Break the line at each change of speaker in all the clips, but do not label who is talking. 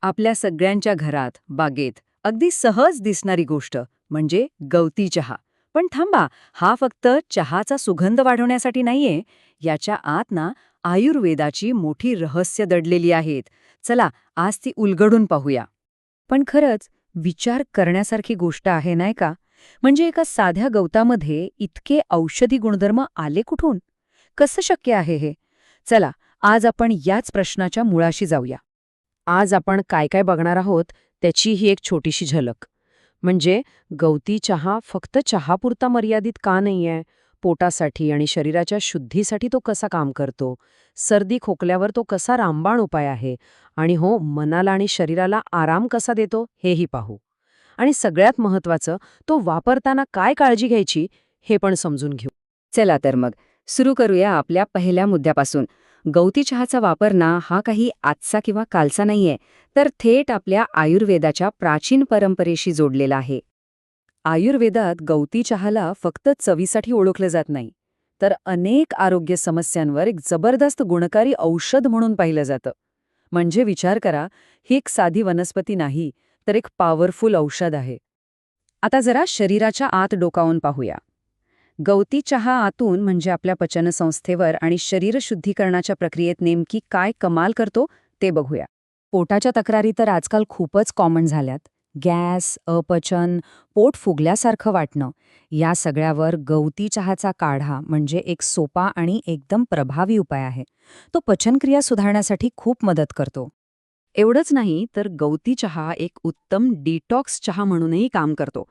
आपल्या सगळ्यांच्या घरात, बागेत अगदी सहज दिसणारी गोष्ट म्हणजे गवती चहा. पण थांबा, हा फक्त चहाचा सुगंध वाढवण्यासाठी नाहीये. याच्या आत ना आयुर्वेदाची मोठी रहस्य दडलेली आहेत. चला, आज ती उलगडून पाहूया. पण खरंच विचार करण्यासारखी गोष्ट आहे नाही का? म्हणजे एका साध्या गवतामध्ये इतके औषधी गुणधर्म आले कुठून? कसं शक्य आहे हे? चला, आज आपण याच प्रश्नाच्या मुळाशी जाऊया. आज आपण काय काय बघणार आहोत त्याची ही एक छोटीशी झलक. म्हणजे गवती चहा फक्त चहापुरता मर्यादित का नाहीये? पोटासाठी आणि शरीराच्या शुद्धीसाठी तो कसा काम करतो? सर्दी खोकल्यावर तो कसा रामबाण उपाय आहे? आणि हो, मनाला आणि शरीराला आराम कसा देतो हेही पाहू. आणि सगळ्यात महत्वाचं, तो वापरताना काय काळजी घ्यायची हे पण समजून घेऊ. चला तर मग सुरू करूया आपल्या पहिल्या मुद्द्यापासून. गवती चहाचा वापर ना हा काही आजचा किंवा कालचा नाहीये, तर थेट आपल्या आयुर्वेदाच्या प्राचीन परंपरेशी जोडलेला आहे. आयुर्वेदात गवती चहाला फक्त चवीसाठी ओळखलं जात नाही, तर अनेक आरोग्य समस्यांवर एक जबरदस्त गुणकारी औषध म्हणून पाहिलं जातं. म्हणजे विचार करा, ही एक साधी वनस्पती नाही, तर एक पॉवरफुल औषध आहे. आता जरा शरीराच्या आत डोकावून पाहूया. गवती चहा आतून म्हणजे आपल्या पचनसंस्थेवर आणि शरीर शुद्धीकरणाच्या प्रक्रियेत नेमकी काय कमाल करतो ते बघूया. पोटाच्या तक्रारी तर आजकाल खूपच कॉमन झाल्यात. गॅस, अपचन, पोट फुगल्यासारखं वाटणं, या सगळ्यावर गवती चहाचा काढा म्हणजे एक सोपा आणि एकदम प्रभावी उपाय आहे. तो पचनक्रिया सुधारण्यासाठी खूप मदत करतो. एवढंच नाही तर गवती चहा एक उत्तम डिटॉक्स चहा म्हणूनही काम करतो.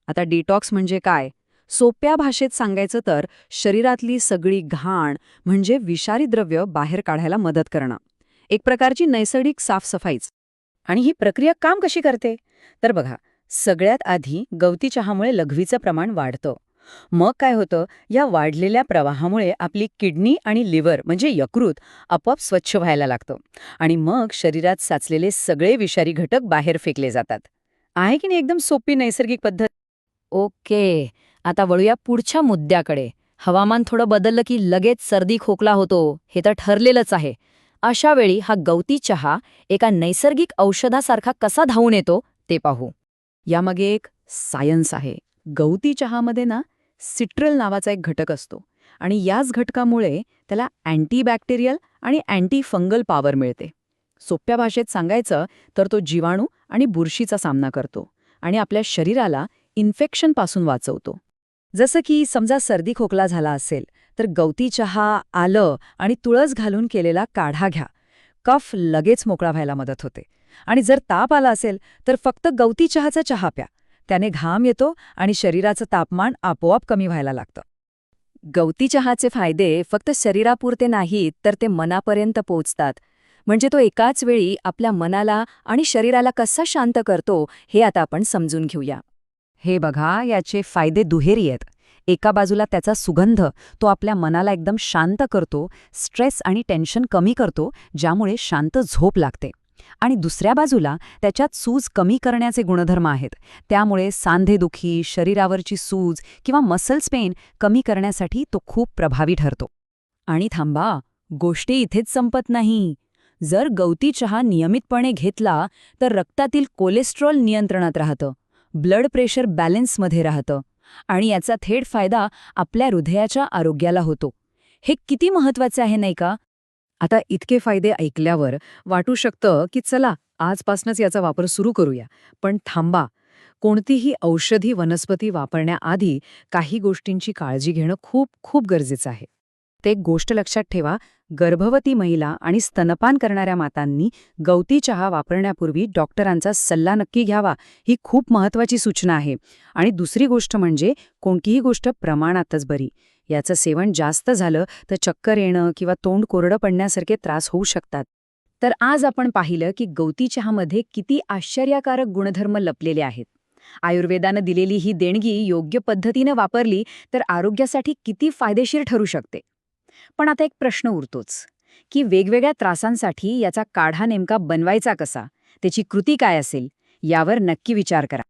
आता डिटॉक्स म्हणजे काय? सोप्या भाषेत सांगायचं तर शरीरातली सगळी घाण म्हणजे विषारी द्रव्य बाहेर काढायला मदत करणं. एक प्रकारची नैसर्गिक साफसफाईच. आणि ही प्रक्रिया काम कशी करते? तर बघा, सगळ्यात आधी गवती चहामुळे लघवीचं प्रमाण वाढतं. मग काय होतं, या वाढलेल्या प्रवाहामुळे आपली किडनी आणि लिव्हर म्हणजे यकृत आपोआप स्वच्छ व्हायला लागतं. आणि मग शरीरात साचलेले सगळे विषारी घटक बाहेर फेकले जातात. आहे की नाही एकदम सोपी नैसर्गिक पद्धत? ओके, आता वळूया पुढच्या मुद्द्याकडे. हवामान थोडं बदललं की लगेच सर्दी खोकला होतो, हे तर ठरलेलंच आहे. अशा वेळी हा गवती चहा एका नैसर्गिक औषधासारखा कसा धावून येतो ते पाहू. यामागे एक सायन्स आहे. गवती चहामध्ये ना सिट्रल नावाचा एक घटक असतो आणि याच घटकामुळे त्याला अँटीबॅक्टेरियल आणि अँटी फंगल पॉवर मिळते. सोप्या भाषेत सांगायचं तर तो जीवाणू आणि बुरशीचा सामना करतो आणि आपल्या शरीराला इन्फेक्शनपासून वाचवतो. जसं की समजा सर्दी खोकला झाला असेल तर गवती चहा, आलं आणि तुळस घालून केलेला काढा घ्या. कफ लगेच मोकळा व्हायला मदत होते. आणि जर ताप आला असेल तर फक्त गवती चहाचा चहा प्या. त्याने घाम येतो आणि शरीराचं तापमान आपोआप कमी व्हायला लागतं. गवती चहाचे फायदे फक्त शरीरापुरते नाहीत तर ते मनापर्यंत पोहोचतात. म्हणजे तो एकाच वेळी आपल्या मनाला आणि शरीराला कसा शांत करतो हे आता आपण समजून घेऊया. हे बघा, याचे फायदे दुहेरी आहेत. एका बाजूला त्याचा सुगंध, तो आपल्या मनाला एकदम शांत करतो, स्ट्रेस आणि टेन्शन कमी करतो, ज्यामुळे शांत झोप लागते. आणि दुसऱ्या बाजूला त्याच्यात सूज कमी करण्याचे गुणधर्म आहेत. त्यामुळे सांधेदुखी, शरीरावरची सूज किंवा मसल्स पेन कमी करण्यासाठी तो खूप प्रभावी ठरतो. आणि थांबा, गोष्टी इथेच संपत नाही. जर गवती चहा नियमितपणे घेतला तर रक्तातील कोलेस्ट्रॉल नियंत्रणात राहतं, ब्लड प्रेशर बॅलन्समध्ये राहतं आणि याचा थेट फायदा आपल्या हृदयाच्या आरोग्याला होतो. हे किती महत्वाचे आहे नाही का? आता इतके फायदे ऐकल्यावर वाटू शकतं की चला, आजपासूनच याचा वापर सुरू करूया. पण थांबा, कोणतीही औषधी वनस्पती वापरण्याआधी काही गोष्टींची काळजी घेणं खूप खूप गरजेचं आहे. ते एक गोष्ट लक्षात ठेवा, गर्भवती महिला आणि स्तनपान करणाऱ्या मातांनी गवती चहा वापरण्यापूर्वी डॉक्टरांचा सल्ला नक्की घ्यावा. ही खूप महत्वाची सूचना आहे. आणि दुसरी गोष्ट म्हणजे कोणतीही गोष्ट प्रमाणातच बरी. याचं सेवन जास्त झालं तर चक्कर येणं किंवा तोंड कोरडं पडण्यासारखे त्रास होऊ शकतात. तर आज आपण पाहिलं की गवती चहामध्ये किती आश्चर्यकारक गुणधर्म लपलेले आहेत. आयुर्वेदानं दिलेली ही देणगी योग्य पद्धतीनं वापरली तर आरोग्यासाठी किती फायदेशीर ठरू शकते. पण आता एक प्रश्न उरतोच की वेगवेगळ्या त्रासांसाठी याचा काढा नेमका बनवायचा कसा, त्याची कृती काय असेल, यावर नक्की विचार करा.